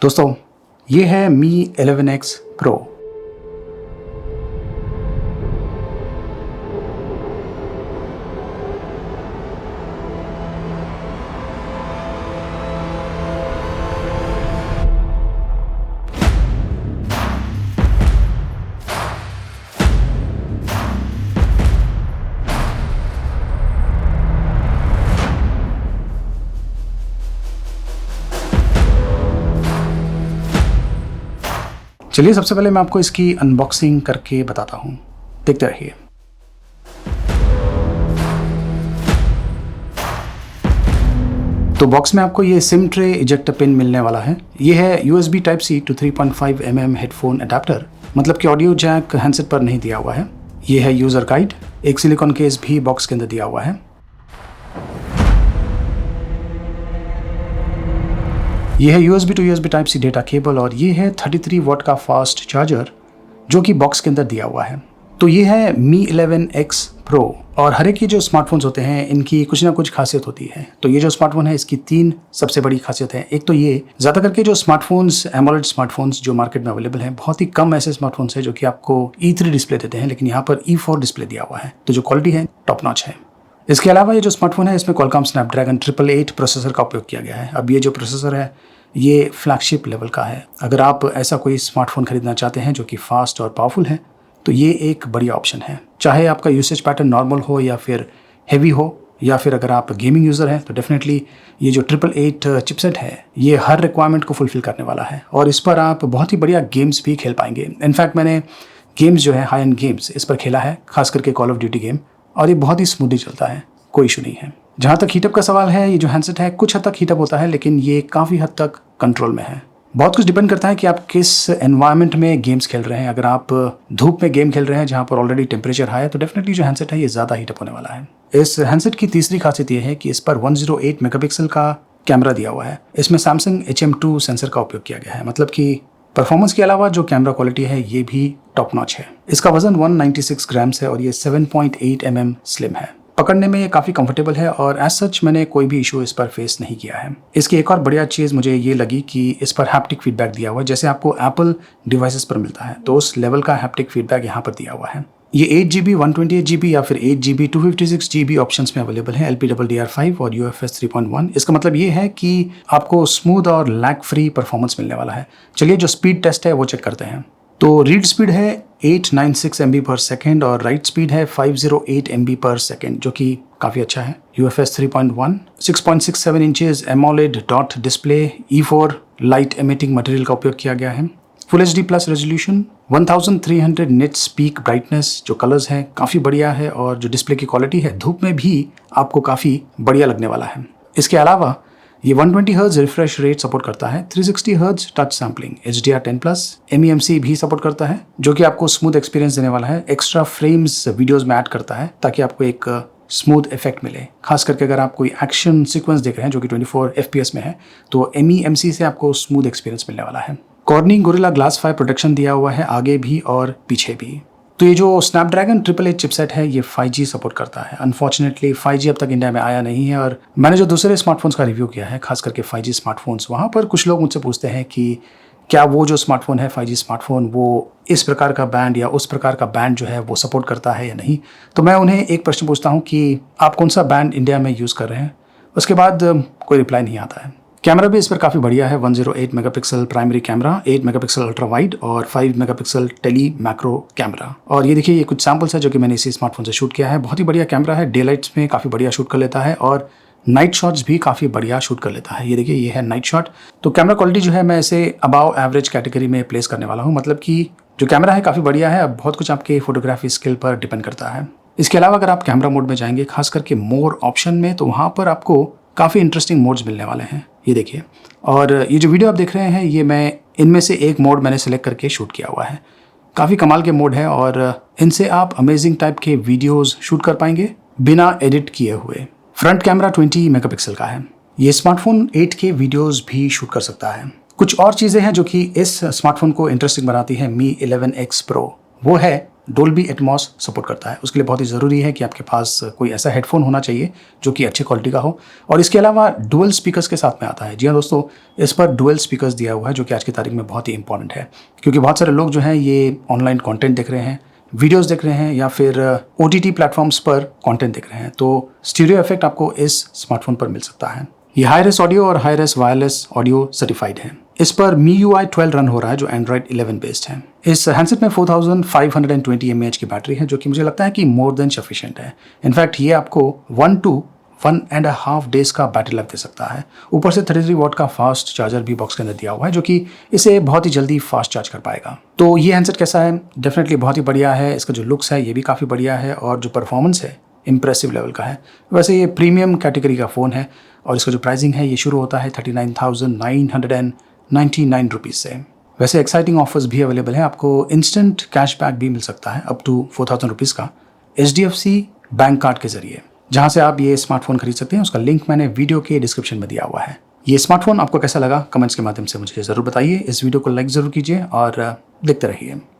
दोस्तों, ये है मी 11X Pro। चलिए सबसे पहले मैं आपको इसकी अनबॉक्सिंग करके बताता हूँ, देखते रहिए। तो बॉक्स में आपको ये सिम ट्रे इजेक्टर पिन मिलने वाला है। ये है USB Type-C to 3.5 mm headphone adapter, मतलब कि ऑडियो जैक हैंडसेट पर नहीं दिया हुआ है। ये है यूज़र गाइड, एक सिलिकॉन केस भी बॉक्स के अंदर दिया हुआ है। ये है USB to USB Type-C data cable और ये है 33 वॉट का फास्ट चार्जर जो कि बॉक्स के अंदर दिया हुआ है। तो ये है मी 11X Pro और हर एक ये जो स्मार्टफोन्स होते हैं इनकी कुछ ना कुछ खासियत होती है। तो ये जो स्मार्टफोन है इसकी 3 सबसे बड़ी खासियत है। एक तो ये ज़्यादा करके जो स्मार्टफोन्स AMOLED स्मार्टफोन्स जो मार्केट में अवेलेबल हैं, बहुत ही कम ऐसे स्मार्टफोन्स हैं जो कि आपको E3 डिस्प्ले देते हैं, लेकिन यहाँ पर E4 डिस्प्ले दिया हुआ है। तो जो क्वालिटी है टॉप नॉच है। इसके अलावा ये जो स्मार्टफोन है इसमें Qualcomm Snapdragon 888 प्रोसेसर का उपयोग किया गया है। अब ये जो प्रोसेसर है ये फ्लैगशिप लेवल का है। अगर आप ऐसा कोई स्मार्टफोन खरीदना चाहते हैं जो कि फास्ट और पावरफुल है तो ये एक बढ़िया ऑप्शन है। चाहे आपका यूसेज पैटर्न नॉर्मल हो या फिर हेवी हो, या फिर अगर आप गेमिंग यूज़र हैं तो डेफिनेटली ये जो 888 चिपसेट है ये हर रिक्वायरमेंट को फुलफिल करने वाला है और इस पर आप बहुत ही बढ़िया गेम्स भी खेल पाएंगे। इनफैक्ट मैंने गेम्स जो है हाई एंड गेम्स इस पर खेला है, खास करके कॉल ऑफ ड्यूटी गेम, और ये बहुत ही स्मूथली चलता है, कोई इशू नहीं है। जहाँ तक हीटअप का सवाल है, ये जो हैंडसेट है कुछ हद तक हीटअप होता है, लेकिन ये काफ़ी हद तक कंट्रोल में है। बहुत कुछ डिपेंड करता है कि आप किस एनवायरनमेंट में गेम्स खेल रहे हैं। अगर आप धूप में गेम खेल रहे हैं जहाँ पर ऑलरेडी टेम्परेचर हाई है तो डेफिनेटली जो हैंडसेट है ये ज़्यादा हीटअप होने वाला है। इस हैंडसेट की तीसरी खासियत ये है कि इस पर 108 मेगापिक्सल का कैमरा दिया हुआ है। इसमें Samsung HM2 सेंसर का उपयोग किया गया है, मतलब कि परफॉर्मेंस के अलावा जो कैमरा क्वालिटी है ये भी टॉप नॉच है। इसका वजन 196 ग्राम्स है और ये 7.8 mm स्लिम है। पकड़ने में ये काफ़ी कंफर्टेबल है और एज सच मैंने कोई भी इशू इस पर फेस नहीं किया है। इसकी एक और बढ़िया चीज़ मुझे ये लगी कि इस पर हैप्टिक फीडबैक दिया हुआ है, जैसे आपको एप्पल डिवाइसेस पर मिलता है तो उस लेवल का हैप्टिक फीडबैक यहाँ पर दिया हुआ है। ये 8GB 128GB या फिर 8GB 256GB ऑप्शंस में अवेलेबल है, LPDDR5 और UFS 3.1। इसका मतलब ये है कि आपको स्मूथ और लैग फ्री परफॉर्मेंस मिलने वाला है। चलिए जो स्पीड टेस्ट है वो चेक करते हैं। तो रीड स्पीड है 896 MB पर सेकेंड और राइट स्पीड है 508 MB पर सेकेंड, जो कि काफ़ी अच्छा है। UFS 3.1, 6.67 inches AMOLED DotDisplay, E4 light emitting material का उपयोग किया गया है। Full HD plus resolution, 1300 nits peak brightness, जो कलर्स हैं काफ़ी बढ़िया है और जो डिस्प्ले की क्वालिटी है धूप में भी आपको काफ़ी बढ़िया लगने वाला है। इसके अलावा ये 120 हर्ट्ज रिफ्रेश रेट सपोर्ट करता है, 360 hertz touch sampling, HDR10+, MEMC भी सपोर्ट करता है जो कि आपको स्मूथ एक्सपीरियंस देने वाला है। एक्स्ट्रा फ्रेम्स वीडियोस में ऐड करता है ताकि आपको एक स्मूथ इफेक्ट मिले, खास करके अगर आप कोई एक्शन सीक्वेंस देख रहे हैं जो कि 24 FPS में है तो MEMC से आपको स्मूथ एक्सपीरियंस मिलने वाला है। कॉर्निंग गोरिल्ला ग्लास 5 प्रोटेक्शन दिया हुआ है आगे भी और पीछे भी। तो ये जो स्नैपड्रैगन 888 चिपसेट है ये 5G सपोर्ट करता है। अनफॉर्चुनेटली 5G अब तक इंडिया में आया नहीं है और मैंने जो दूसरे स्मार्टफोन्स का रिव्यू किया है, खास करके 5G स्मार्टफोन्स, वहाँ पर कुछ लोग मुझसे पूछते हैं कि क्या वो जो स्मार्टफोन है 5G स्मार्टफोन वो इस प्रकार का बैंड या उस प्रकार का बैंड जो है वो सपोर्ट करता है या नहीं। तो मैं उन्हें एक प्रश्न पूछता हूँ कि आप कौन सा बैंड इंडिया में यूज़ कर रहे हैं, उसके बाद कोई रिप्लाई नहीं आता है। कैमरा भी इस पर काफ़ी बढ़िया है, 108 megapixel primary camera, 8 megapixel ultra wide और 5 मेगापिक्सल टेली मैक्रो कैमरा। और ये देखिए ये कुछ सैम्पल्स है जो कि मैंने इसी स्मार्टफोन से शूट किया है। बहुत ही बढ़िया कैमरा है, डे लाइट्स में काफ़ी बढ़िया शूट कर लेता है और नाइट शॉट्स भी काफ़ी बढ़िया शूट कर लेता है। ये देखिए ये है नाइट शॉट। तो कैमरा क्वालिटी जो है मैं इसे अबाव एवरेज कैटेगरी में प्लेस करने वाला हूँ, मतलब कि जो कैमरा है काफ़ी बढ़िया है। अब बहुत कुछ आपके फोटोग्राफी स्किल पर डिपेंड करता है। इसके अलावा अगर आप कैमरा मोड में जाएंगे, खास करके मोर ऑप्शन में, तो वहाँ पर आपको काफ़ी इंटरेस्टिंग मोड्स मिलने वाले हैं। ये देखिए, और ये जो वीडियो आप देख रहे हैं ये मैं इनमें से एक मोड मैंने सेलेक्ट करके शूट किया हुआ है। काफ़ी कमाल के मोड है और इनसे आप अमेजिंग टाइप के वीडियोस शूट कर पाएंगे बिना एडिट किए हुए। फ्रंट कैमरा 20 मेगापिक्सल का है। ये स्मार्टफोन 8K वीडियोस भी शूट कर सकता है। कुछ और चीज़ें हैं जो कि इस स्मार्टफोन को इंटरेस्टिंग बनाती है मी 11X Pro, वो है डोल्बी एटमॉस सपोर्ट करता है। उसके लिए बहुत ही ज़रूरी है कि आपके पास कोई ऐसा हेडफोन होना चाहिए जो कि अच्छी क्वालिटी का हो, और इसके अलावा डुअल स्पीकर्स के साथ में आता है। जी हाँ दोस्तों, इस पर डुअल स्पीकर्स दिया हुआ है जो कि आज की तारीख में बहुत ही इंपॉर्टेंट है, क्योंकि बहुत सारे लोग जो हैं ये ऑनलाइन कंटेंट देख रहे हैं, वीडियोस देख रहे हैं, या फिर OTT प्लेटफॉर्म्स पर कंटेंट देख रहे हैं, तो स्टीरियो इफेक्ट आपको इस स्मार्टफोन पर मिल सकता है। ये हाई रेस ऑडियो और high res wireless audio certified है। इस पर MIUI 12 रन हो रहा है जो Android 11 बेस्ड है। इस हैंडसेट में 4520 mAh की बैटरी है, जो कि मुझे लगता है कि मोर देन सफिशिएंट है। इनफैक्ट ये आपको 1 to 1.5 डेज का बैटरी लाइफ दे सकता है। ऊपर से 33 वॉट का फास्ट चार्जर भी बॉक्स के अंदर दिया हुआ है, जो कि इसे बहुत ही जल्दी फास्ट चार्ज कर पाएगा। तो ये हैंडसेट कैसा है? डेफिनेटली बहुत ही बढ़िया है। इसका जो लुक्स है ये भी काफ़ी बढ़िया है, और जो परफॉर्मेंस है इम्प्रेसिव लेवल का है। वैसे ये प्रीमियम कैटेगरी का फ़ोन है, और इसका जो प्राइसिंग है ये शुरू होता है 39,999 रुपीज़ से। वैसे एक्साइटिंग ऑफर्स भी अवेलेबल हैं। आपको इंस्टेंट कैशबैक भी मिल सकता है अप टू 4,000 रुपीज़ का HDFC बैंक कार्ड के जरिए, जहां से आप ये स्मार्टफोन खरीद सकते हैं। उसका लिंक मैंने वीडियो के डिस्क्रिप्शन में दिया हुआ है। ये स्मार्टफोन आपको कैसा लगा कमेंट्स के माध्यम से मुझे ज़रूर बताइए। इस वीडियो को लाइक ज़रूर कीजिए और देखते रहिए।